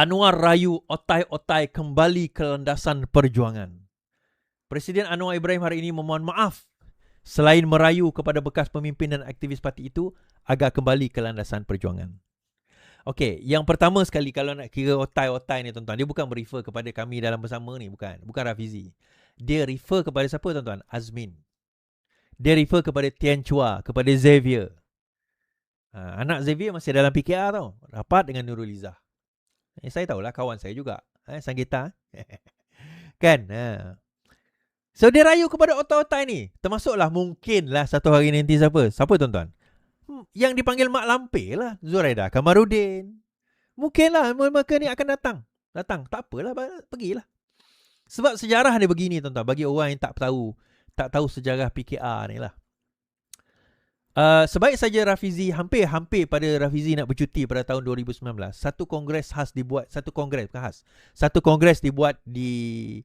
Anwar rayu otai-otai kembali ke landasan perjuangan. Presiden Anwar Ibrahim hari ini memohon maaf selain merayu kepada bekas pemimpin dan aktivis parti itu agar kembali ke landasan perjuangan. Okey, yang pertama sekali kalau nak kira otai-otai ni tuan-tuan, dia bukan refer kepada kami dalam bersama ni, bukan Rafizi. Dia refer kepada siapa tuan-tuan? Azmin. Dia refer kepada Tian Chua, kepada Xavier. Anak Xavier masih dalam PKR tau, rapat dengan Nurul Izzah. Saya tahulah, kawan saya juga. Sanggita. Kan? So dia rayu kepada otai-otai ni. Termasuklah mungkinlah satu hari nanti siapa? Siapa tuan-tuan? Yang dipanggil Mak Lampir lah. Zuraida Kamarudin. Mungkinlah mereka ni akan datang. Tak apalah, pergilah. Sebab sejarah dia begini tuan-tuan. Bagi orang yang tak tahu sejarah PKR ni lah. Sebaik saja Rafizi, hampir pada Rafizi nak bercuti pada tahun 2019, satu kongres dibuat di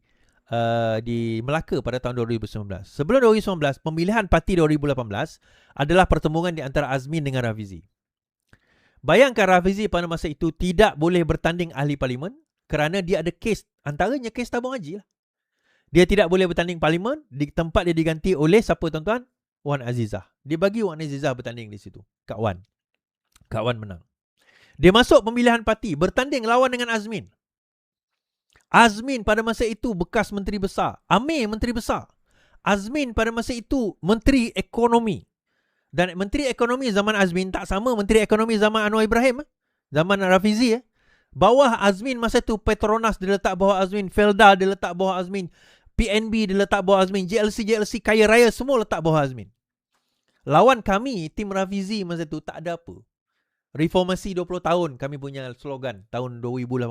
Melaka pada tahun 2019. Sebelum 2019, pemilihan parti 2018 adalah pertemuan di antara Azmin dengan Rafizi. Bayangkan Rafizi pada masa itu tidak boleh bertanding ahli parlimen kerana dia ada kes, antaranya kes tabung haji lah. Dia tidak boleh bertanding parlimen, di tempat dia diganti oleh siapa tuan-tuan? Wan Azizah. Dia bagi Wan Azizah bertanding di situ. Kak Wan menang. Dia masuk pemilihan parti, bertanding lawan dengan Azmin. Azmin pada masa itu bekas menteri besar. Amir menteri besar. Azmin pada masa itu menteri ekonomi. Dan menteri ekonomi zaman Azmin tak sama menteri ekonomi zaman Anwar Ibrahim. Zaman Rafizi. Bawah Azmin masa itu Petronas dia letak bawah Azmin. Felda dia letak bawah Azmin. PNB dia letak bawah Azmin. JLC Kaya Raya semua letak bawah Azmin. Lawan kami, tim Rafizi masa tu tak ada apa. Reformasi 20 tahun kami punya slogan tahun 2018.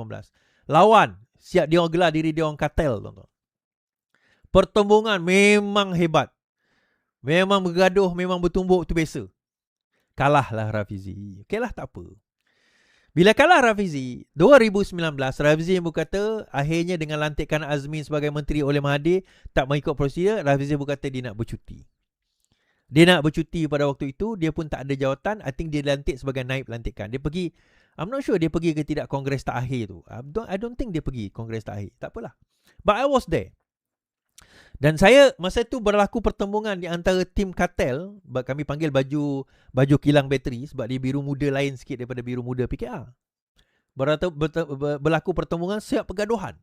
Lawan, siap dia orang gelar diri dia orang kartel. Pertembungan memang hebat. Memang bergaduh, memang bertumbuk, tu biasa. Kalahlah Rafizi. Okeylah, tak apa. Bila kalah Rafizi, 2019, Rafizi berkata akhirnya dengan lantikan Azmin sebagai menteri oleh Mahathir, tak mengikut prosedur, Rafizi berkata dia nak bercuti. Dia nak bercuti pada waktu itu, dia pun tak ada jawatan. I think dia dilantik sebagai naib lantikan. Dia pergi, I'm not sure dia pergi ke tidak kongres takhir tu. I don't think dia pergi kongres takhir. Tak apalah. But I was there. Dan saya masa itu berlaku pertembungan di antara tim kartel. Kami panggil baju kilang bateri sebab dia biru muda lain sikit daripada biru muda PKR. Berlaku pertembungan siap pergaduhan.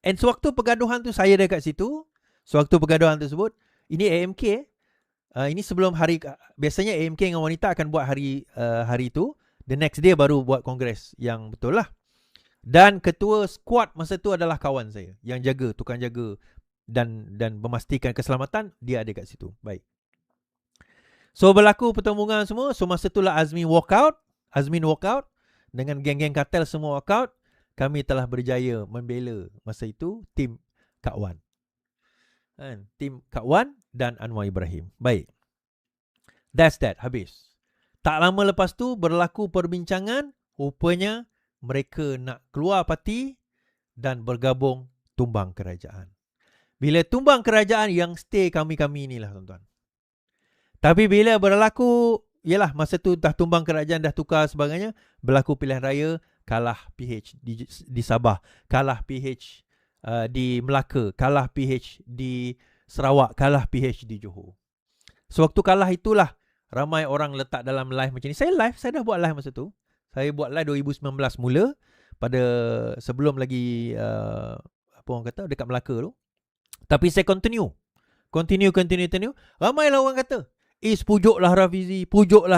And sewaktu pergaduhan tu saya dekat situ. Sewaktu pergaduhan tersebut, ini AMK ini sebelum hari, biasanya AMK dengan wanita akan buat hari itu. The next day baru buat kongres yang betul lah. Dan ketua squad masa tu adalah kawan saya yang jaga, tukang jaga dan memastikan keselamatan, dia ada kat situ. Baik. So berlaku pertembungan semua. So masa itulah Azmin walk out dengan geng-geng kartel semua walk out. Kami telah berjaya membela masa itu tim Kak Wan. Tim Kak Wan dan Anwar Ibrahim. Baik. That's that. Habis. Tak lama lepas tu berlaku perbincangan. Rupanya mereka nak keluar parti dan bergabung tumbang kerajaan. Bila tumbang kerajaan, yang stay kami-kami inilah tuan-tuan. Tapi bila berlaku, yalah masa tu dah tumbang kerajaan, dah tukar sebagainya, berlaku pilihan raya, kalah PH di Sabah, kalah PH di Melaka, kalah PH di Sarawak, kalah PH di Johor. Sewaktu kalah itulah ramai orang letak dalam live macam ni. Saya dah buat live masa tu. Saya buat live 2019 mula pada sebelum lagi apa orang kata dekat Melaka tu. Tapi saya continue. Ramailah orang kata, pujuklah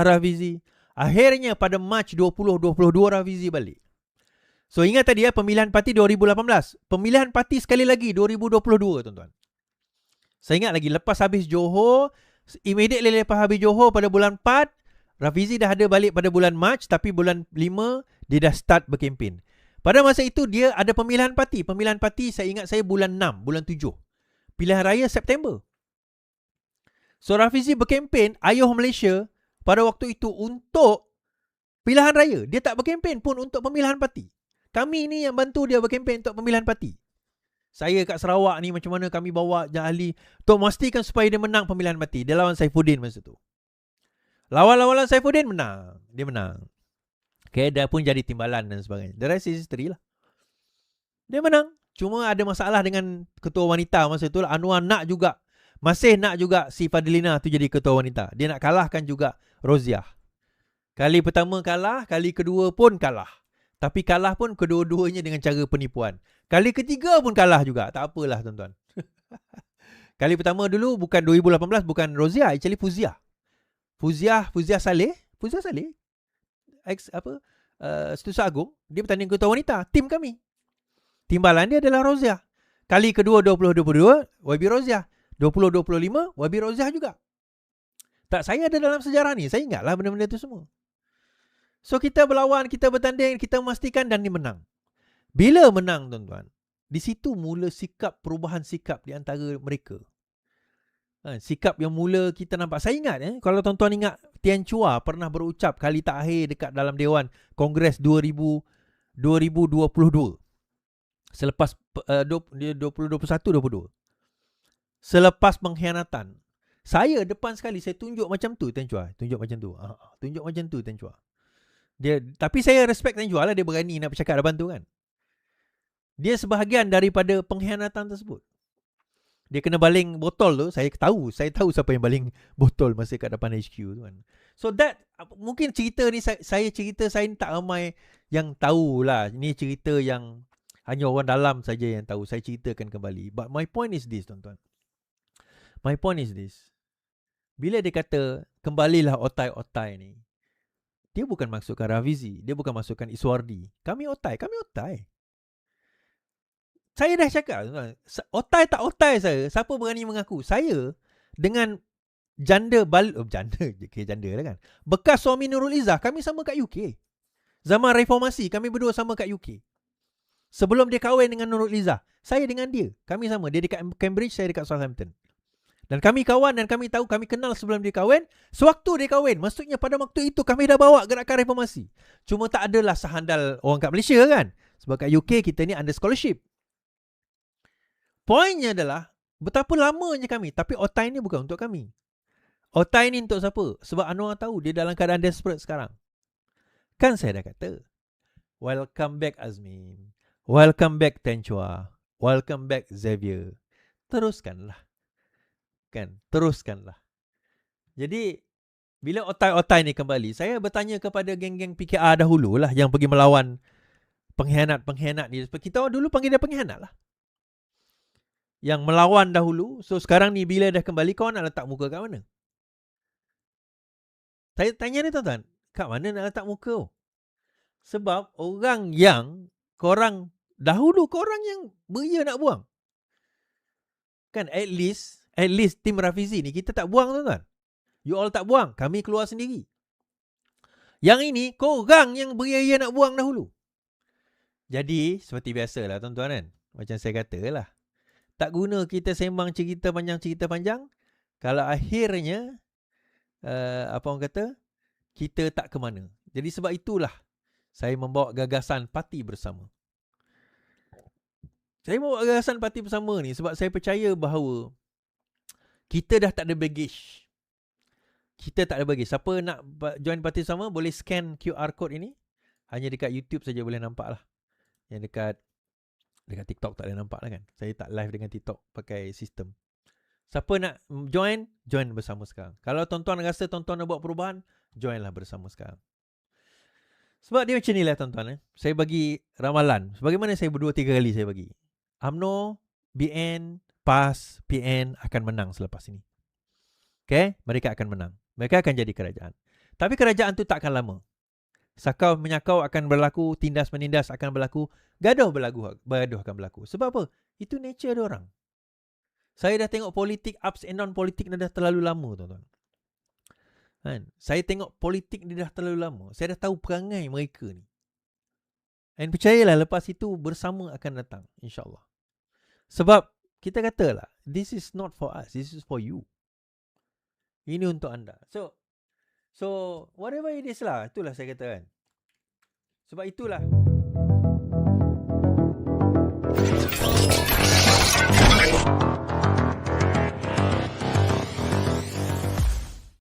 Rafizi. Akhirnya pada Mac 2022 Rafizi balik. So ingat tadi pemilihan parti 2018. Pemilihan parti sekali lagi 2022 tuan-tuan. Saya ingat lagi lepas habis Johor, immediately lepas habis Johor pada bulan 4, Rafizi dah ada balik pada bulan Mac, tapi bulan 5 dia dah start berkempen. Pada masa itu dia ada pemilihan parti. Pemilihan parti saya ingat saya bulan 6, bulan 7. Pilihan raya September. So Rafizi berkempen ayuh Malaysia pada waktu itu untuk pilihan raya. Dia tak berkempen pun untuk pemilihan parti. Kami ni yang bantu dia berkempen untuk pemilihan parti. Saya kat Sarawak ni macam mana kami bawa ahli untuk memastikan supaya dia menang pemilihan parti. Dia lawan Saifuddin masa tu. Lawan Saifuddin menang. Dia menang. Okay, dia pun jadi timbalan dan sebagainya. The rest is history lah. Dia menang. Cuma ada masalah dengan ketua wanita masa tu lah. Anwar masih nak juga si Fadlina tu jadi ketua wanita. Dia nak kalahkan juga Roziah. Kali pertama kalah, kali kedua pun kalah. Tapi kalah pun kedua-duanya dengan cara penipuan. Kali ketiga pun kalah juga. Tak apalah tuan-tuan. Kali pertama dulu bukan 2018, bukan Roziah, actually Fuziah Saleh. Setiausaha Agung, dia bertanding ketua wanita, tim kami. Timbalan dia adalah Roziah. Kali kedua 2022, YB Roziah. 2025, YB Roziah juga. Tak, saya ada dalam sejarah ni. Saya ingatlah benda-benda tu semua. So kita berlawan, kita bertanding, kita memastikan dan dia menang. Bila menang tuan-tuan, di situ mula perubahan sikap di antara mereka. Sikap yang mula kita nampak. Saya ingat kalau tuan-tuan ingat, Tian Chua pernah berucap kali terakhir dekat dalam Dewan Kongres 2022. Selepas 2021-22. Selepas pengkhianatan. Saya depan sekali, saya tunjuk macam tu Tian Chua. Tunjuk macam tu Tian Chua. Tapi saya respect Tian Chua lah, dia berani nak bercakap depan tu kan. Dia sebahagian daripada pengkhianatan tersebut. Dia kena baling botol tu. Saya tahu siapa yang baling botol masa kat depan HQ tu kan. So that, mungkin cerita ni saya ni tak ramai yang tahu lah. Ini cerita yang hanya orang dalam saja yang tahu. Saya ceritakan kembali. But my point is this, tuan-tuan. My point is this. Bila dia kata kembalilah otai-otai ni, dia bukan maksudkan Rafizi, dia bukan maksudkan Iswardi. Kami otai. Saya dah cakap, otai tak otai saya, siapa berani mengaku? Saya dengan janda lah kan. Bekas suami Nurul Izzah, kami sama kat UK. Zaman reformasi, kami berdua sama kat UK. Sebelum dia kahwin dengan Nurul Izzah, saya dengan dia, kami sama. Dia dekat Cambridge, saya dekat Southampton. Dan kami kawan dan kami tahu, kami kenal sebelum dia kahwin. Sewaktu dia kahwin, maksudnya pada waktu itu kami dah bawa gerakan reformasi. Cuma tak adalah sehandal orang kat Malaysia kan. Sebab kat UK kita ni under scholarship. Poinnya adalah betapa lamanya kami. Tapi otai ni bukan untuk kami. Otai ni untuk siapa? Sebab Anwar tahu dia dalam keadaan desperate sekarang. Kan saya dah kata, welcome back Azmin, welcome back Tian Chua, welcome back Xavier. Teruskanlah. Jadi bila otai-otai ni kembali, saya bertanya kepada geng-geng PKR dahulu lah yang pergi melawan pengkhianat ni. Kita dulu panggil dia pengkhianat lah. Yang melawan dahulu. So sekarang ni bila dah kembali, kau nak letak muka kat mana? Saya tanya ni tuan-tuan, kat mana nak letak muka? Sebab orang yang korang yang beria nak buang. Kan at least tim Rafizi ni kita tak buang tuan-tuan. You all tak buang, kami keluar sendiri. Yang ini korang yang beria nak buang dahulu. Jadi seperti biasalah tuan-tuan kan. Macam saya kata lah, tak guna kita sembang cerita panjang kalau akhirnya orang kata kita tak ke mana. Jadi sebab itulah saya membawa gagasan parti bersama. Saya membawa gagasan parti bersama ni sebab saya percaya bahawa kita dah tak ada baggage. Siapa nak join parti bersama boleh scan QR code ini. Hanya dekat YouTube saja boleh nampak lah. Yang dekat TikTok tak boleh nampak lah kan. Saya tak live dengan TikTok pakai sistem. Siapa nak join bersama sekarang. Kalau tuan-tuan rasa tuan-tuan nak buat perubahan, joinlah bersama sekarang. Sebab dia macam ni lah tuan-tuan. Saya bagi ramalan. Sebagaimana saya 2-3 kali saya bagi. UMNO, BN, PAS, PN akan menang selepas ini. Okay? Mereka akan menang. Mereka akan jadi kerajaan. Tapi kerajaan tu tak akan lama. Sakau menyakau akan berlaku, tindas menindas akan berlaku, gaduh akan berlaku. Sebab apa? Itu nature dia orang. Saya dah tengok politik ups and down politik dah terlalu lama tuan-tuan. Kan? Saya tengok politik ni dah terlalu lama. Saya dah tahu perangai mereka ni. Dan percayalah lepas itu bersama akan datang, insya-Allah. Sebab kita katalah, this is not for us, this is for you. Ini untuk anda. So whatever it is lah, itulah saya kata kan. Sebab itulah